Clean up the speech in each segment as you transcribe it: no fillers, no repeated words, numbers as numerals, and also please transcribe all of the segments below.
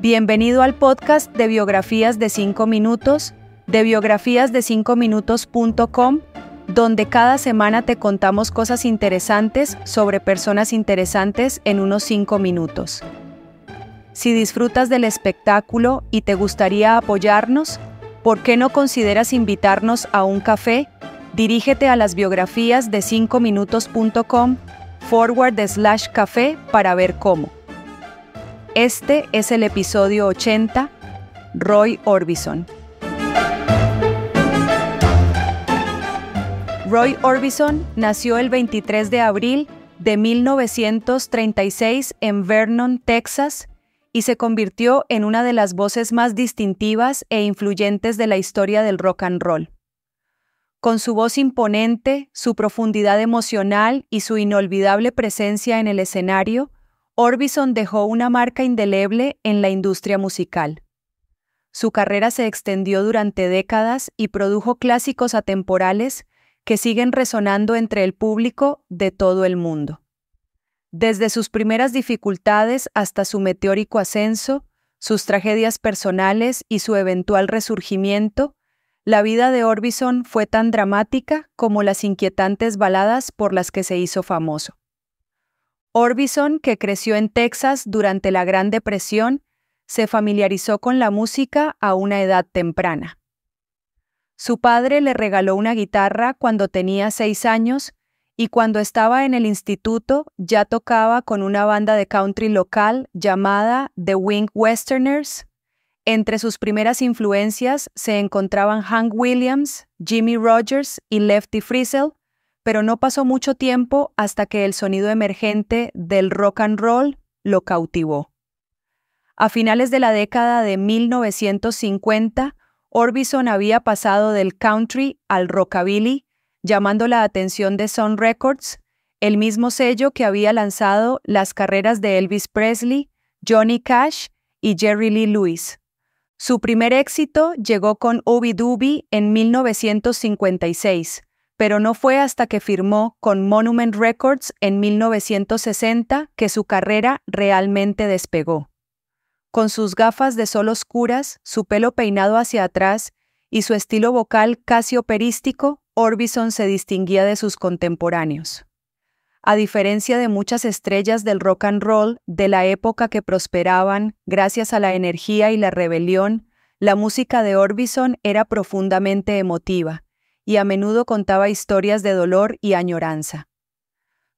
Bienvenido al podcast de Biografías de 5 Minutos, de biografiasde5minutos.com, donde cada semana te contamos cosas interesantes sobre personas interesantes en unos 5 minutos. Si disfrutas del espectáculo y te gustaría apoyarnos, ¿por qué no consideras invitarnos a un café? Dirígete a las biografías de 5minutos.com/café para ver cómo. Este es el episodio 80, Roy Orbison. Roy Orbison nació el 23 de abril de 1936 en Vernon, Texas, y se convirtió en una de las voces más distintivas e influyentes de la historia del rock and roll. Con su voz imponente, su profundidad emocional y su inolvidable presencia en el escenario, Orbison dejó una marca indeleble en la industria musical. Su carrera se extendió durante décadas y produjo clásicos atemporales que siguen resonando entre el público de todo el mundo. Desde sus primeras dificultades hasta su meteórico ascenso, sus tragedias personales y su eventual resurgimiento, la vida de Orbison fue tan dramática como las inquietantes baladas por las que se hizo famoso. Orbison, que creció en Texas durante la Gran Depresión, se familiarizó con la música a una edad temprana. Su padre le regaló una guitarra cuando tenía 6 años y cuando estaba en el instituto ya tocaba con una banda de country local llamada The Wing Westerners. Entre sus primeras influencias se encontraban Hank Williams, Jimmie Rodgers y Lefty Frizzell, pero no pasó mucho tiempo hasta que el sonido emergente del rock and roll lo cautivó. A finales de la década de 1950, Orbison había pasado del country al rockabilly, llamando la atención de Sun Records, el mismo sello que había lanzado las carreras de Elvis Presley, Johnny Cash y Jerry Lee Lewis. Su primer éxito llegó con Ooby Dooby en 1956, pero no fue hasta que firmó con Monument Records en 1960 que su carrera realmente despegó. Con sus gafas de sol oscuras, su pelo peinado hacia atrás y su estilo vocal casi operístico, Orbison se distinguía de sus contemporáneos. A diferencia de muchas estrellas del rock and roll de la época que prosperaban gracias a la energía y la rebelión, la música de Orbison era profundamente emotiva y a menudo contaba historias de dolor y añoranza.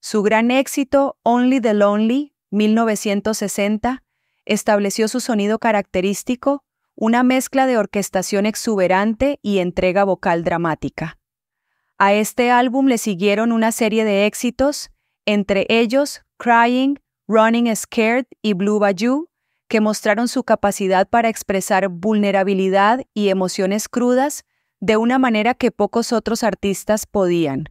Su gran éxito, Only the Lonely, 1960, estableció su sonido característico, una mezcla de orquestación exuberante y entrega vocal dramática. A este álbum le siguieron una serie de éxitos, entre ellos Crying, Running Scared y Blue Bayou, que mostraron su capacidad para expresar vulnerabilidad y emociones crudas de una manera que pocos otros artistas podían.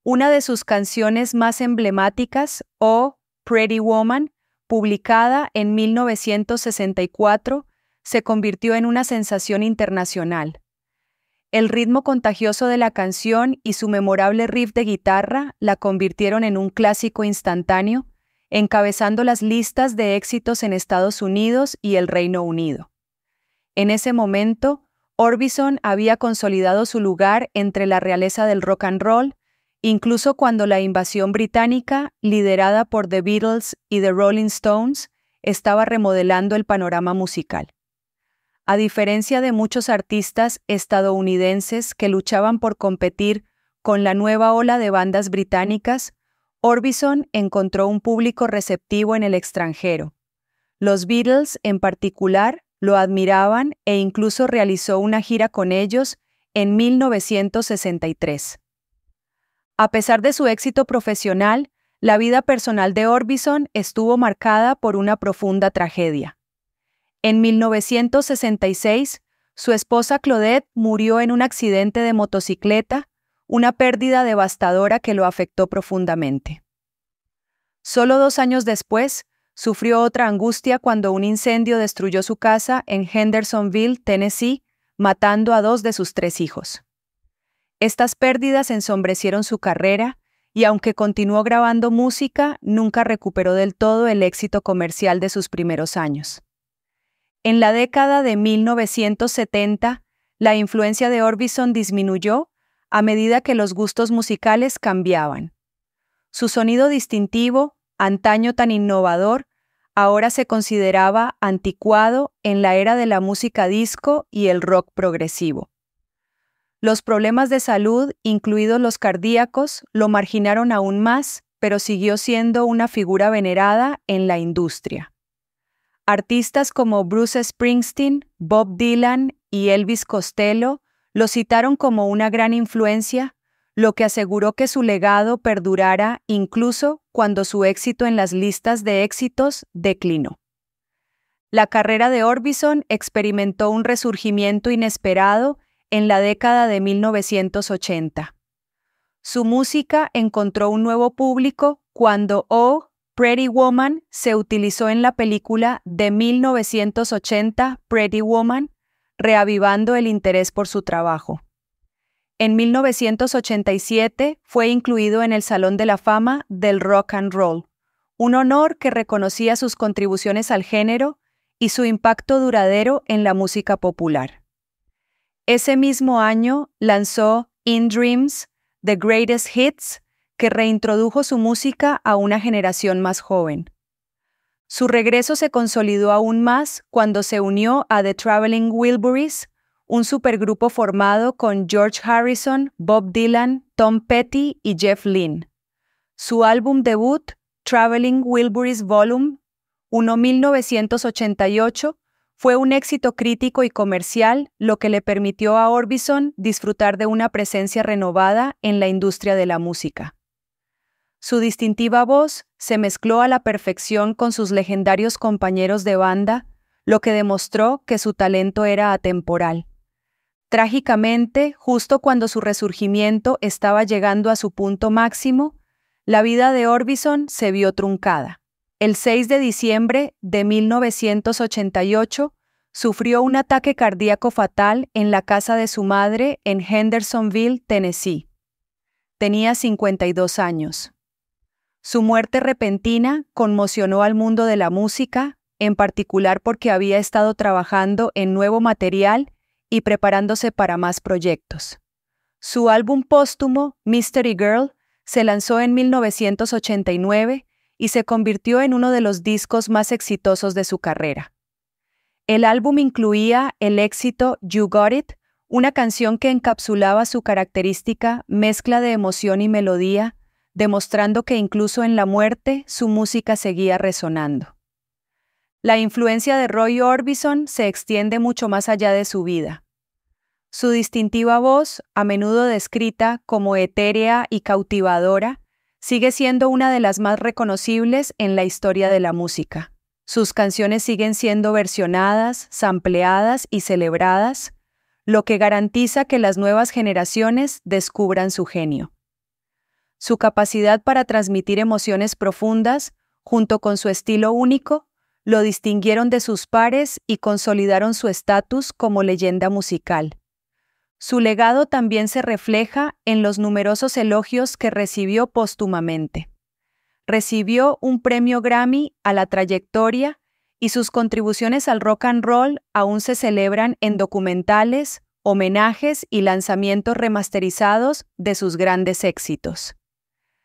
Una de sus canciones más emblemáticas, Oh, Pretty Woman, publicada en 1964, se convirtió en una sensación internacional. El ritmo contagioso de la canción y su memorable riff de guitarra la convirtieron en un clásico instantáneo, encabezando las listas de éxitos en Estados Unidos y el Reino Unido. En ese momento, Orbison había consolidado su lugar entre la realeza del rock and roll, incluso cuando la invasión británica, liderada por The Beatles y The Rolling Stones, estaba remodelando el panorama musical. A diferencia de muchos artistas estadounidenses que luchaban por competir con la nueva ola de bandas británicas, Orbison encontró un público receptivo en el extranjero. Los Beatles, en particular, lo admiraban e incluso realizó una gira con ellos en 1963. A pesar de su éxito profesional, la vida personal de Orbison estuvo marcada por una profunda tragedia. En 1966, su esposa Claudette murió en un accidente de motocicleta, una pérdida devastadora que lo afectó profundamente. Solo 2 años después, sufrió otra angustia cuando un incendio destruyó su casa en Hendersonville, Tennessee, matando a 2 de sus 3 hijos. Estas pérdidas ensombrecieron su carrera y aunque continuó grabando música, nunca recuperó del todo el éxito comercial de sus primeros años. En la década de 1970, la influencia de Orbison disminuyó a medida que los gustos musicales cambiaban. Su sonido distintivo, antaño tan innovador, ahora se consideraba anticuado en la era de la música disco y el rock progresivo. Los problemas de salud, incluidos los cardíacos, lo marginaron aún más, pero siguió siendo una figura venerada en la industria. Artistas como Bruce Springsteen, Bob Dylan y Elvis Costello lo citaron como una gran influencia, lo que aseguró que su legado perdurara incluso cuando su éxito en las listas de éxitos declinó. La carrera de Orbison experimentó un resurgimiento inesperado en la década de 1980. Su música encontró un nuevo público cuando Oh, Pretty Woman se utilizó en la película de 1980 Pretty Woman, reavivando el interés por su trabajo. En 1987 fue incluido en el Salón de la Fama del Rock and Roll, un honor que reconocía sus contribuciones al género y su impacto duradero en la música popular. Ese mismo año lanzó In Dreams, The Greatest Hits, que reintrodujo su música a una generación más joven. Su regreso se consolidó aún más cuando se unió a The Traveling Wilburys, un supergrupo formado con George Harrison, Bob Dylan, Tom Petty y Jeff Lynne. Su álbum debut, Traveling Wilburys Vol. 1 1988, fue un éxito crítico y comercial, lo que le permitió a Orbison disfrutar de una presencia renovada en la industria de la música. Su distintiva voz se mezcló a la perfección con sus legendarios compañeros de banda, lo que demostró que su talento era atemporal. Trágicamente, justo cuando su resurgimiento estaba llegando a su punto máximo, la vida de Orbison se vio truncada. El 6 de diciembre de 1988, sufrió un ataque cardíaco fatal en la casa de su madre en Hendersonville, Tennessee. Tenía 52 años. Su muerte repentina conmocionó al mundo de la música, en particular porque había estado trabajando en nuevo material y preparándose para más proyectos. Su álbum póstumo, Mystery Girl, se lanzó en 1989 y se convirtió en uno de los discos más exitosos de su carrera. El álbum incluía el éxito You Got It, una canción que encapsulaba su característica mezcla de emoción y melodía, demostrando que incluso en la muerte su música seguía resonando. La influencia de Roy Orbison se extiende mucho más allá de su vida. Su distintiva voz, a menudo descrita como etérea y cautivadora, sigue siendo una de las más reconocibles en la historia de la música. Sus canciones siguen siendo versionadas, sampleadas y celebradas, lo que garantiza que las nuevas generaciones descubran su genio. Su capacidad para transmitir emociones profundas, junto con su estilo único, lo distinguieron de sus pares y consolidaron su estatus como leyenda musical. Su legado también se refleja en los numerosos elogios que recibió póstumamente. Recibió un premio Grammy a la trayectoria y sus contribuciones al rock and roll aún se celebran en documentales, homenajes y lanzamientos remasterizados de sus grandes éxitos.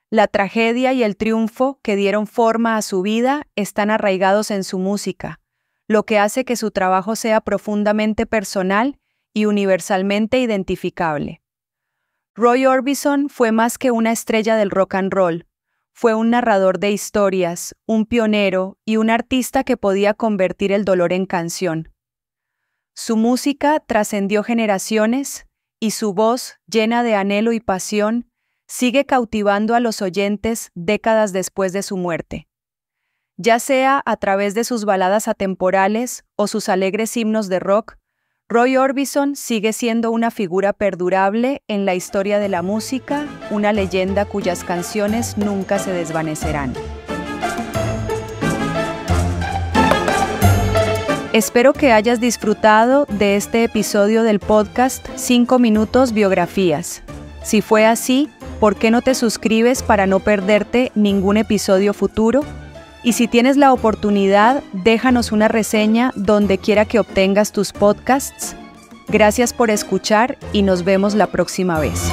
La tragedia y el triunfo que dieron forma a su vida están arraigados en su música, lo que hace que su trabajo sea profundamente personal y universalmente identificable. Roy Orbison fue más que una estrella del rock and roll, fue un narrador de historias, un pionero y un artista que podía convertir el dolor en canción. Su música trascendió generaciones y su voz, llena de anhelo y pasión, sigue cautivando a los oyentes décadas después de su muerte. Ya sea a través de sus baladas atemporales o sus alegres himnos de rock, Roy Orbison sigue siendo una figura perdurable en la historia de la música, una leyenda cuyas canciones nunca se desvanecerán. Espero que hayas disfrutado de este episodio del podcast 5 Minutos Biografías. Si fue así, ¿por qué no te suscribes para no perderte ningún episodio futuro? Y si tienes la oportunidad, déjanos una reseña donde quiera que obtengas tus podcasts. Gracias por escuchar y nos vemos la próxima vez.